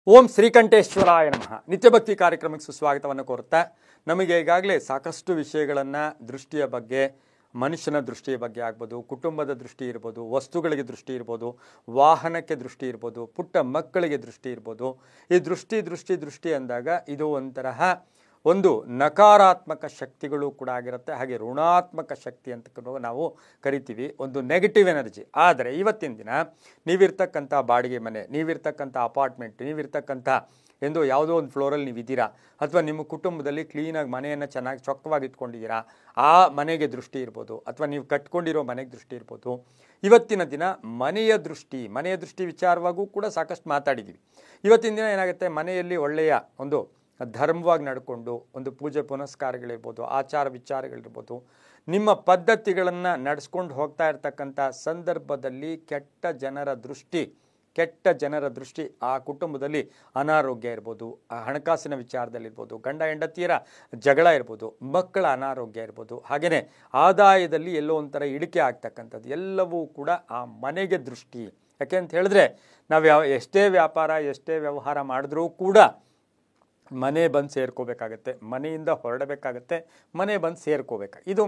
ಓಂ ಶ್ರೀಕಂಠೇಶ್ವರಾಯ ನಮಃ. ನಿತ್ಯಭಕ್ತಿ ಕಾರ್ಯಕ್ರಮಕ್ಕೆ ಸುಸ್ವಾಗತವನ್ನು ಕೋರುತ್ತಾ, ನಮಗೆ ಈಗಾಗಲೇ ಸಾಕಷ್ಟು ವಿಷಯಗಳನ್ನು ದೃಷ್ಟಿಯ ಬಗ್ಗೆ, ಮನುಷ್ಯನ ದೃಷ್ಟಿಯ ಬಗ್ಗೆ ಆಗ್ಬೋದು, ಕುಟುಂಬದ ದೃಷ್ಟಿ ಇರ್ಬೋದು, ವಸ್ತುಗಳಿಗೆ ದೃಷ್ಟಿ ಇರ್ಬೋದು, ವಾಹನಕ್ಕೆ ದೃಷ್ಟಿ ಇರ್ಬೋದು, ಪುಟ್ಟ ಮಕ್ಕಳಿಗೆ ದೃಷ್ಟಿ ಇರ್ಬೋದು. ಈ ದೃಷ್ಟಿ ಅಂದಾಗ ಇದು ಒಂದು ನಕಾರಾತ್ಮಕ ಶಕ್ತಿಗಳು ಕೂಡ ಆಗಿರುತ್ತೆ, ಹಾಗೆ ಋಣಾತ್ಮಕ ಶಕ್ತಿ ಅಂತ ನಾವು ಕರಿತೀವಿ, ಒಂದು ನೆಗೆಟಿವ್ ಎನರ್ಜಿ. ಆದರೆ ಇವತ್ತಿನ ದಿನ ನೀವಿರ್ತಕ್ಕಂಥ ಬಾಡಿಗೆ ಮನೆ, ನೀವಿರ್ತಕ್ಕಂಥ ಅಪಾರ್ಟ್ಮೆಂಟ್, ನೀವಿರ್ತಕ್ಕಂಥ ಯಾವುದೋ ಒಂದು ಫ್ಲೋರಲ್ಲಿ ನೀವಿದ್ದೀರಾ, ಅಥವಾ ನಿಮ್ಮ ಕುಟುಂಬದಲ್ಲಿ ಕ್ಲೀನಾಗಿ ಮನೆಯನ್ನು ಚೆನ್ನಾಗಿ ಚೊಕ್ಕವಾಗಿ ಇಟ್ಕೊಂಡಿದ್ದೀರಾ, ಆ ಮನೆಗೆ ದೃಷ್ಟಿ ಇರ್ಬೋದು, ಅಥವಾ ನೀವು ಕಟ್ಕೊಂಡಿರೋ ಮನೆಗೆ ದೃಷ್ಟಿ ಇರ್ಬೋದು. ಇವತ್ತಿನ ದಿನ ಮನೆಯ ದೃಷ್ಟಿ ವಿಚಾರವಾಗೂ ಕೂಡ ಸಾಕಷ್ಟು ಮಾತಾಡಿದ್ದೀವಿ. ಇವತ್ತಿನ ದಿನ ಏನಾಗುತ್ತೆ, ಮನೆಯಲ್ಲಿ ಒಳ್ಳೆಯ ಒಂದು ಧರ್ಮವಾಗಿ ನಡ್ಕೊಂಡು ಒಂದು ಪೂಜೆ ಪುನಸ್ಕಾರಗಳಿರ್ಬೋದು, ಆಚಾರ ವಿಚಾರಗಳಿರ್ಬೋದು, ನಿಮ್ಮ ಪದ್ಧತಿಗಳನ್ನು ನಡೆಸ್ಕೊಂಡು ಹೋಗ್ತಾ ಇರ್ತಕ್ಕಂಥ ಸಂದರ್ಭದಲ್ಲಿ ಕೆಟ್ಟ ಜನರ ದೃಷ್ಟಿ ಆ ಕುಟುಂಬದಲ್ಲಿ ಅನಾರೋಗ್ಯ ಇರ್ಬೋದು, ಹಣಕಾಸಿನ ವಿಚಾರದಲ್ಲಿರ್ಬೋದು, ಗಂಡ ಹೆಂಡತಿಯರ ಜಗಳ ಇರ್ಬೋದು, ಮಕ್ಕಳ ಅನಾರೋಗ್ಯ ಇರ್ಬೋದು, ಹಾಗೆಯೇ ಆದಾಯದಲ್ಲಿ ಎಲ್ಲೋ ಒಂಥರ ಇಳಿಕೆ ಆಗ್ತಕ್ಕಂಥದ್ದು ಎಲ್ಲವೂ ಕೂಡ ಆ ಮನೆಗೆ ದೃಷ್ಟಿ. ಯಾಕೆ ಅಂತ ಹೇಳಿದ್ರೆ, ನಾವು ಎಷ್ಟೇ ವ್ಯಾಪಾರ ಎಷ್ಟೇ ವ್ಯವಹಾರ ಮಾಡಿದ್ರೂ ಕೂಡ ಮನೆ ಬಂದು ಸೇರ್ಕೋಬೇಕಾಗತ್ತೆ, ಮನೆಯಿಂದ ಹೊರಡಬೇಕಾಗತ್ತೆ, ಮನೆ ಬಂದು ಸೇರ್ಕೋಬೇಕು. ಇದು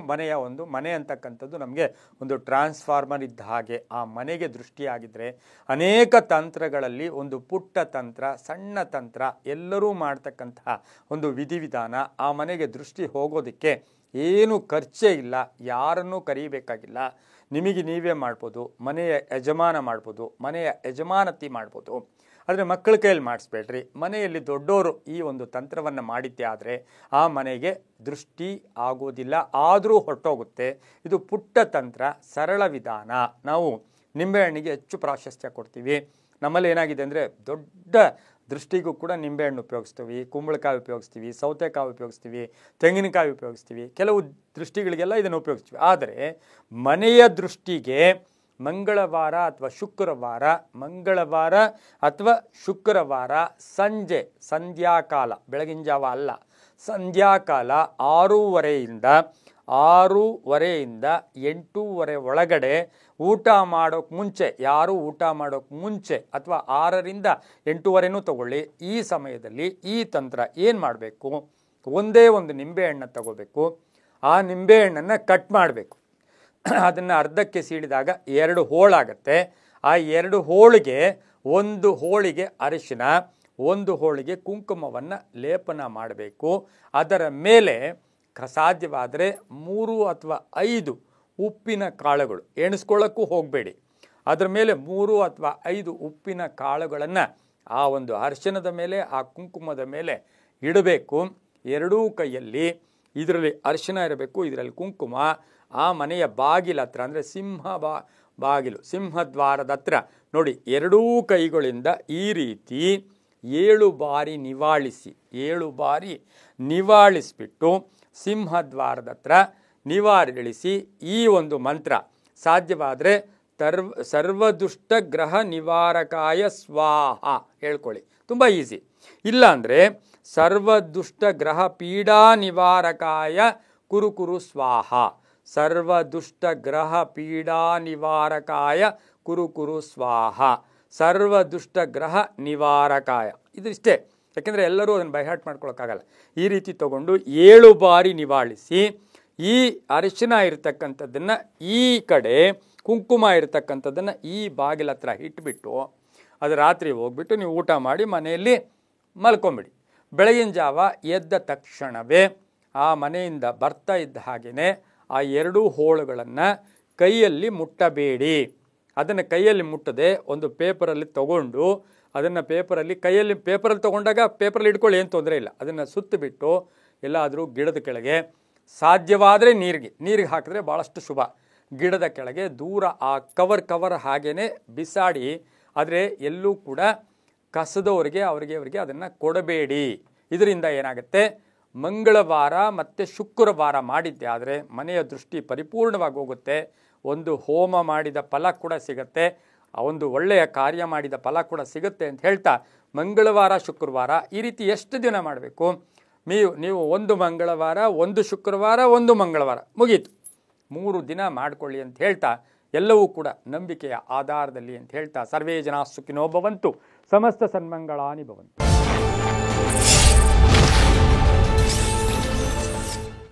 ಮನೆ ಅಂತಕ್ಕಂಥದ್ದು ನಮಗೆ ಒಂದು ಟ್ರಾನ್ಸ್ಫಾರ್ಮರ್ ಇದ್ದ ಹಾಗೆ. ಆ ಮನೆಗೆ ದೃಷ್ಟಿಯಾಗಿದ್ದರೆ ಅನೇಕ ತಂತ್ರಗಳಲ್ಲಿ ಒಂದು ಪುಟ್ಟ ತಂತ್ರ, ಸಣ್ಣ ತಂತ್ರ, ಎಲ್ಲರೂ ಮಾಡ್ತಕ್ಕಂತಹ ಒಂದು ವಿಧಿವಿಧಾನ. ಆ ಮನೆಗೆ ದೃಷ್ಟಿ ಹೋಗೋದಕ್ಕೆ ಏನು ಖರ್ಚೇ ಇಲ್ಲ, ಯಾರನ್ನೂ ಕರೀಬೇಕಾಗಿಲ್ಲ, ನಿಮಗೆ ನೀವೇ ಮಾಡ್ಬೋದು, ಮನೆಯ ಯಜಮಾನ ಮಾಡ್ಬೋದು, ಮನೆಯ ಯಜಮಾನತಿ ಮಾಡ್ಬೋದು. ಆದರೆ ಮಕ್ಕಳ ಕೈಯಲ್ಲಿ ಮಾಡಿಸ್ಬೇಡ್ರಿ. ಮನೆಯಲ್ಲಿ ದೊಡ್ಡವರು ಈ ಒಂದು ತಂತ್ರವನ್ನು ಮಾಡಿದ್ದೆ ಆದರೆ ಆ ಮನೆಗೆ ದೃಷ್ಟಿ ಆಗೋದಿಲ್ಲ, ಆದರೂ ಹೊರಟೋಗುತ್ತೆ. ಇದು ಪುಟ್ಟ ತಂತ್ರ, ಸರಳ ವಿಧಾನ. ನಾವು ನಿಂಬೆಹಣ್ಣಿಗೆ ಹೆಚ್ಚು ಪ್ರಾಶಸ್ತ್ಯ ಕೊಡ್ತೀವಿ. ನಮ್ಮಲ್ಲಿ ಏನಾಗಿದೆ ಅಂದರೆ, ದೊಡ್ಡ ದೃಷ್ಟಿಗೂ ಕೂಡ ನಿಂಬೆಹಣ್ಣು ಉಪಯೋಗಿಸ್ತೀವಿ, ಕುಂಬಳಕಾಯಿ ಉಪಯೋಗಿಸ್ತೀವಿ, ಸೌತೆಕಾಯಿ ಉಪಯೋಗಿಸ್ತೀವಿ, ತೆಂಗಿನಕಾಯಿ ಉಪಯೋಗಿಸ್ತೀವಿ, ಕೆಲವು ದೃಷ್ಟಿಗಳಿಗೆಲ್ಲ ಇದನ್ನು ಉಪಯೋಗಿಸ್ತೀವಿ. ಆದರೆ ಮನೆಯ ದೃಷ್ಟಿಗೆ ಮಂಗಳವಾರ ಅಥವಾ ಶುಕ್ರವಾರ ಸಂಜೆ ಸಂಧ್ಯಾಕಾಲ, ಬೆಳಗಿನ ಜಾವ ಅಲ್ಲ, ಸಂಧ್ಯಾಕಾಲ 6:30ಯಿಂದ 8:30 ಒಳಗಡೆ ಊಟ ಮಾಡೋಕ್ಕೆ ಮುಂಚೆ, ಯಾರು ಊಟ ಮಾಡೋಕ್ಕೆ ಮುಂಚೆ, ಅಥವಾ 6ರಿಂದ 8:30 ತಗೊಳ್ಳಿ. ಈ ಸಮಯದಲ್ಲಿ ಈ ತಂತ್ರ ಏನು ಮಾಡಬೇಕು, ಒಂದೇ ಒಂದು ನಿಂಬೆಹಣ್ಣು ತಗೋಬೇಕು. ಆ ನಿಂಬೆಹಣ್ಣನ್ನು ಕಟ್ ಮಾಡಬೇಕು. ಅದನ್ನು ಅರ್ಧಕ್ಕೆ ಸೀಳಿದಾಗ 2 ಹೋಳಾಗತ್ತೆ. ಆ 2 ಹೋಳಿಗೆ, ಒಂದು ಹೋಳಿಗೆ ಅರಿಶಿನ, ಒಂದು ಹೋಳಿಗೆ ಕುಂಕುಮವನ್ನು ಲೇಪನ ಮಾಡಬೇಕು. ಅದರ ಮೇಲೆ ಸಾಧ್ಯವಾದರೆ 3 ಅಥವಾ 5 ಉಪ್ಪಿನ ಕಾಳುಗಳು, ಎಣಿಸ್ಕೊಳ್ಳೋಕ್ಕೂ ಹೋಗಬೇಡಿ, ಅದರ ಮೇಲೆ 3 ಅಥವಾ 5 ಉಪ್ಪಿನ ಕಾಳುಗಳನ್ನು ಆ ಒಂದು ಅರಿಶಿನದ ಮೇಲೆ, ಆ ಕುಂಕುಮದ ಮೇಲೆ ಇಡಬೇಕು. ಎರಡೂ ಕೈಯಲ್ಲಿ ಇದರಲ್ಲಿ ಅರಿಶಿನ ಇರಬೇಕು, ಇದರಲ್ಲಿ ಕುಂಕುಮ. ಆ ಮನೆಯ ಬಾಗಿಲ ಹತ್ರ, ಅಂದರೆ ಸಿಂಹದ್ವಾರದ ಹತ್ರ ನೋಡಿ, ಎರಡೂ ಕೈಗಳಿಂದ ಈ ರೀತಿ 7 ಬಾರಿ ನಿವಾಳಿಸಿಬಿಟ್ಟು ಸಿಂಹದ್ವಾರದ ಹತ್ರ ನಿವಾರಿಸಿ ಈ ಒಂದು ಮಂತ್ರ ಸಾಧ್ಯವಾದರೆ ಸರ್ವದುಷ್ಟ ಗ್ರಹ ನಿವಾರಕಾಯ ಸ್ವಾಹ ಹೇಳ್ಕೊಳ್ಳಿ. ತುಂಬ ಈಸಿ. ಇಲ್ಲಾಂದರೆ ಸರ್ವದುಷ್ಟ ಗ್ರಹ ಪೀಡಾ ನಿವಾರಕಾಯ ಕುರು ಸ್ವಾಹ, ಸರ್ವದುಷ್ಟ ಗ್ರಹ ಪೀಡಾ ನಿವಾರಕಾಯ ಕುರು ಸ್ವಾಹ, ಸರ್ವದುಷ್ಟ ಗ್ರಹ ನಿವಾರಕಾಯ. ಇದಿಷ್ಟೇ. ಯಾಕೆಂದರೆ ಎಲ್ಲರೂ ಅದನ್ನು ಬೈಹಾಟ್ ಮಾಡ್ಕೊಳಕ್ಕಾಗಲ್ಲ. ಈ ರೀತಿ ತಗೊಂಡು 7 ಬಾರಿ ನಿವಾಳಿಸಿ, ಈ ಅರಿಶಿನ ಇರತಕ್ಕಂಥದ್ದನ್ನು ಈ ಕಡೆ, ಕುಂಕುಮ ಇರತಕ್ಕಂಥದ್ದನ್ನು ಈ ಬಾಗಿಲ ಹತ್ರ ಇಟ್ಬಿಟ್ಟು, ಅದು ರಾತ್ರಿ ಹೋಗ್ಬಿಟ್ಟು ನೀವು ಊಟ ಮಾಡಿ ಮನೆಯಲ್ಲಿ ಮಲ್ಕೊಂಬಿಡಿ. ಬೆಳಗಿನ ಜಾವ ಎದ್ದ ತಕ್ಷಣವೇ ಆ ಮನೆಯಿಂದ ಬರ್ತಾ ಇದ್ದ ಹಾಗೆಯೇ ಆ 2 ಹೋಳುಗಳನ್ನು ಕೈಯಲ್ಲಿ ಮುಟ್ಟಬೇಡಿ. ಅದನ್ನು ಕೈಯಲ್ಲಿ ಮುಟ್ಟದೆ ಒಂದು ಪೇಪರಲ್ಲಿ ತಗೊಂಡು, ಅದನ್ನು ಪೇಪರಲ್ಲಿ ತೊಗೊಂಡಾಗ ಪೇಪರಲ್ಲಿ ಇಟ್ಕೊಳ್ಳಿ, ಏನು ತೊಂದರೆ ಇಲ್ಲ. ಅದನ್ನು ಸುತ್ತಿಬಿಟ್ಟು ಎಲ್ಲಾದರೂ ಗಿಡದ ಕೆಳಗೆ, ಸಾಧ್ಯವಾದರೆ ನೀರಿಗೆ ಹಾಕಿದ್ರೆ ಭಾಳಷ್ಟು ಶುಭ. ಗಿಡದ ಕೆಳಗೆ ದೂರ ಆ ಕವರ್ ಹಾಗೇ ಬಿಸಾಡಿ. ಆದರೆ ಎಲ್ಲೂ ಕೂಡ ಕಸದವರಿಗೆ ಅವರಿಗೆ ಅದನ್ನು ಕೊಡಬೇಡಿ. ಇದರಿಂದ ಏನಾಗುತ್ತೆ, ಮಂಗಳವಾರ ಮತ್ತು ಶುಕ್ರವಾರ ಮಾಡಿದ್ದೆ ಆದರೆ ಮನೆಯ ದೃಷ್ಟಿ ಪರಿಪೂರ್ಣವಾಗಿ ಹೋಗುತ್ತೆ. ಒಂದು ಹೋಮ ಮಾಡಿದ ಫಲ ಕೂಡ ಸಿಗುತ್ತೆ, ಒಂದು ಒಳ್ಳೆಯ ಕಾರ್ಯ ಮಾಡಿದ ಫಲ ಕೂಡ ಸಿಗುತ್ತೆ ಅಂತ ಹೇಳ್ತಾ, ಮಂಗಳವಾರ ಶುಕ್ರವಾರ ಈ ರೀತಿ ಎಷ್ಟು ದಿನ ಮಾಡಬೇಕು, ನೀವು ಒಂದು ಮಂಗಳವಾರ, ಒಂದು ಶುಕ್ರವಾರ, ಒಂದು ಮಂಗಳವಾರ, ಮುಗೀತು. 3 ದಿನ ಮಾಡಿಕೊಳ್ಳಿ ಅಂತ ಹೇಳ್ತಾ, ಎಲ್ಲವೂ ಕೂಡ ನಂಬಿಕೆಯ ಆಧಾರದಲ್ಲಿ ಅಂತ ಹೇಳ್ತಾ, ಸರ್ವೇ ಜನ ಸುಖಿನೋ ಭವಂತು. ಸಮಸ್ತ ಸನ್ಮಂಗಳಾನಿ ಭವಂತು.